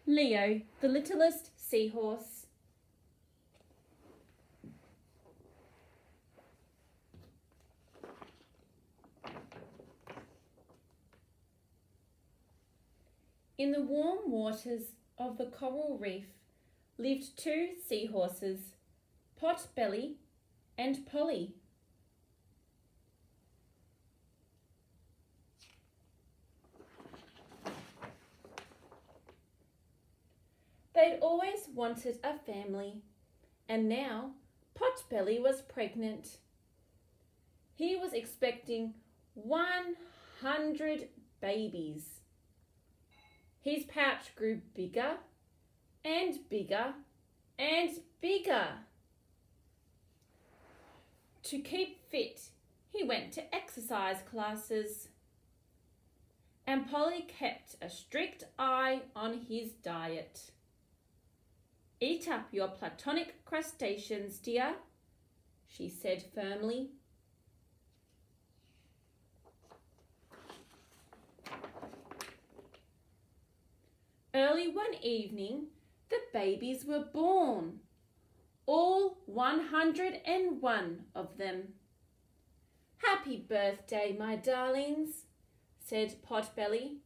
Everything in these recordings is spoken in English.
Leo, the littlest seahorse. In the warm waters of the coral reef lived two seahorses, Potbelly and Polly. They'd always wanted a family, and now Potbelly was pregnant. He was expecting 100 babies. His pouch grew bigger and bigger and bigger. To keep fit, he went to exercise classes, and Polly kept a strict eye on his diet. "Eat up your platonic crustaceans, dear," she said firmly. Early one evening, the babies were born, all 101 of them. "Happy birthday, my darlings," said Potbelly.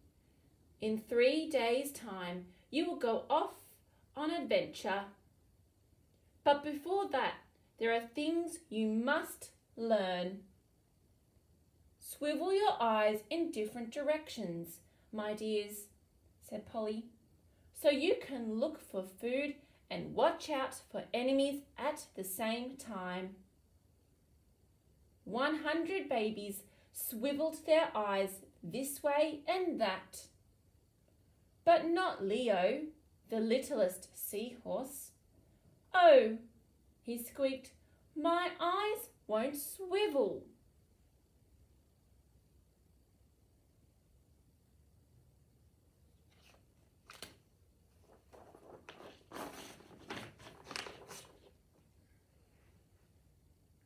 "In 3 days' time, you will go off on adventure. But before that, there are things you must learn. Swivel your eyes in different directions, my dears," said Polly, "so you can look for food and watch out for enemies at the same time." 100 babies swiveled their eyes this way and that. But not Leo, the littlest seahorse. "Oh," he squeaked, "my eyes won't swivel."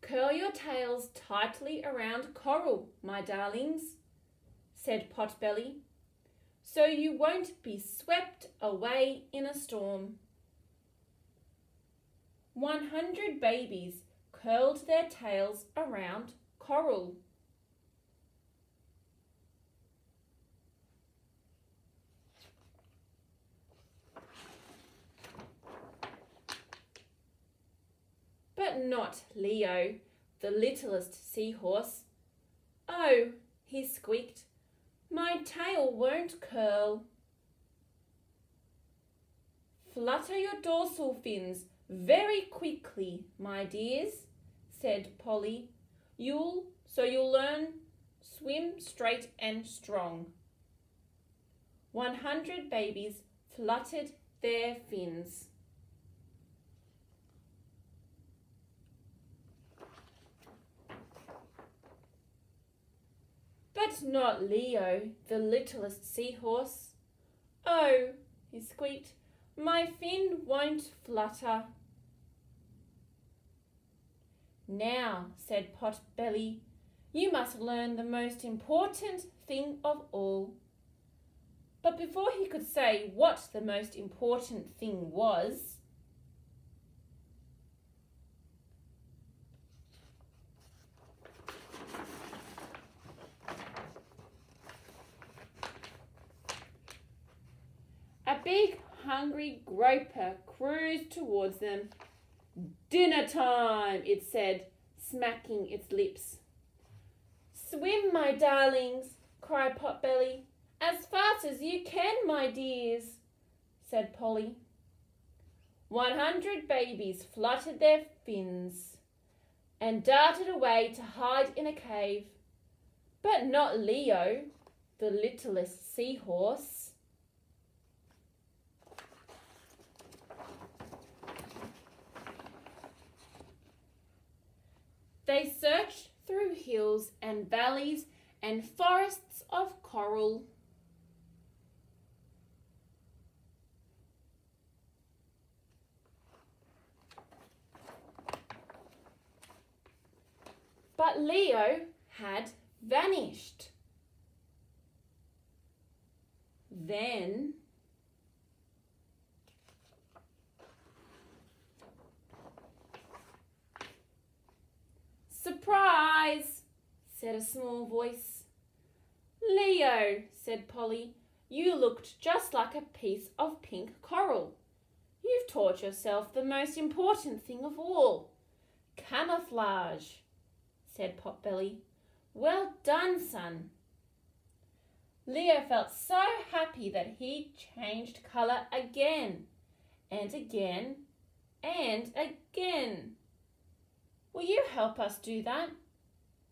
"Curl your tails tightly around coral, my darlings," said Potbelly, "so you won't be swept away in a storm." 100 babies curled their tails around coral. But not Leo, the littlest seahorse. "Oh," he squeaked, "my tail won't curl." "Flutter your dorsal fins very quickly, my dears," said Polly. You'll learn swim straight and strong." 100 babies fluttered their fins. But not Leo, the littlest seahorse. "Oh," he squeaked, "my fin won't flutter." "Now," said Potbelly, "you must learn the most important thing of all." But before he could say what the most important thing was, a big hungry groper cruised towards them. "Dinner time," it said, smacking its lips. "Swim, my darlings," cried Potbelly. "As fast as you can, my dears," said Polly. 100 babies fluttered their fins and darted away to hide in a cave. But not Leo, the littlest seahorse. They searched through hills and valleys and forests of coral. But Leo had vanished. Then Surprise, said a small voice. Leo, said Polly, you looked just like a piece of pink coral. You've taught yourself the most important thing of all, camouflage, said Potbelly. Well done, son. Leo felt so happy that he changed colour again and again and again. Will you help us do that?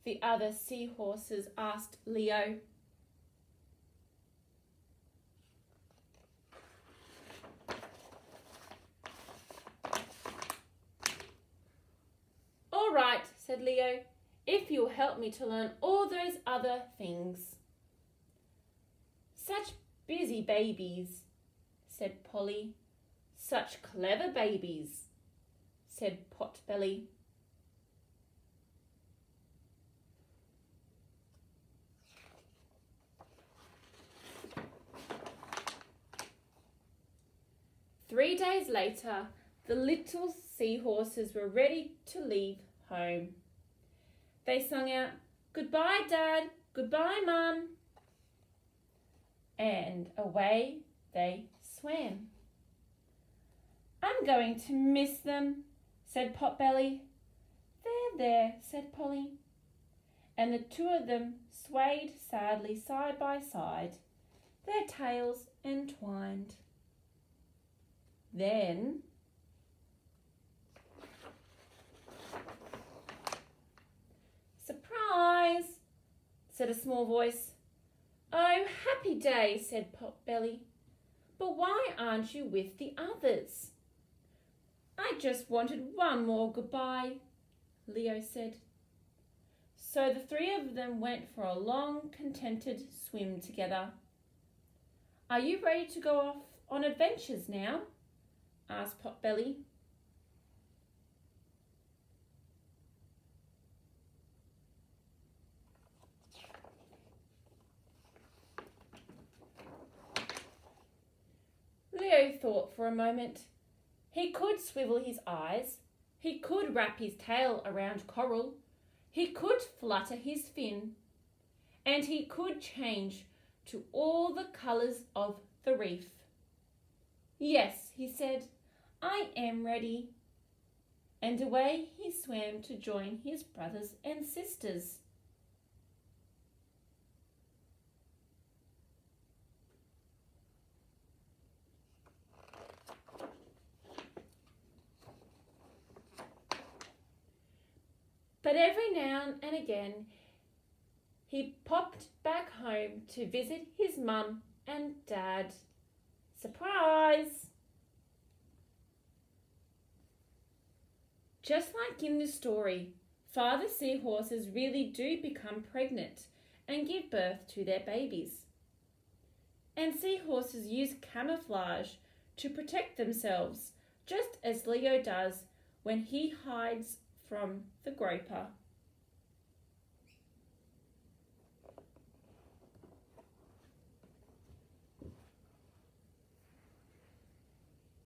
The other seahorses asked Leo. All right, said Leo, if you'll help me to learn all those other things. Such busy babies, said Polly. Such clever babies, said Potbelly. Three days later, the little seahorses were ready to leave home. They sung out, "Goodbye, Dad, goodbye, Mum," and away they swam. "I'm going to miss them," said Potbelly. There, said Polly. And the two of them swayed sadly side by side, their tails entwined. Then "Surprise!" said a small voice. "Oh, happy day," said Potbelly. "But why aren't you with the others?" "I just wanted one more goodbye," Leo said. So the three of them went for a long, contented swim together. "Are you ready to go off on adventures now?" asked Potbelly. Leo thought for a moment. He could swivel his eyes, he could wrap his tail around coral, he could flutter his fin, and he could change to all the colours of the reef. "Yes," he said, "I am ready." And away he swam to join his brothers and sisters. But every now and again he popped back home to visit his mum and dad. Surprise! Just like in the story, father seahorses really do become pregnant and give birth to their babies. And seahorses use camouflage to protect themselves, just as Leo does when he hides from the groper.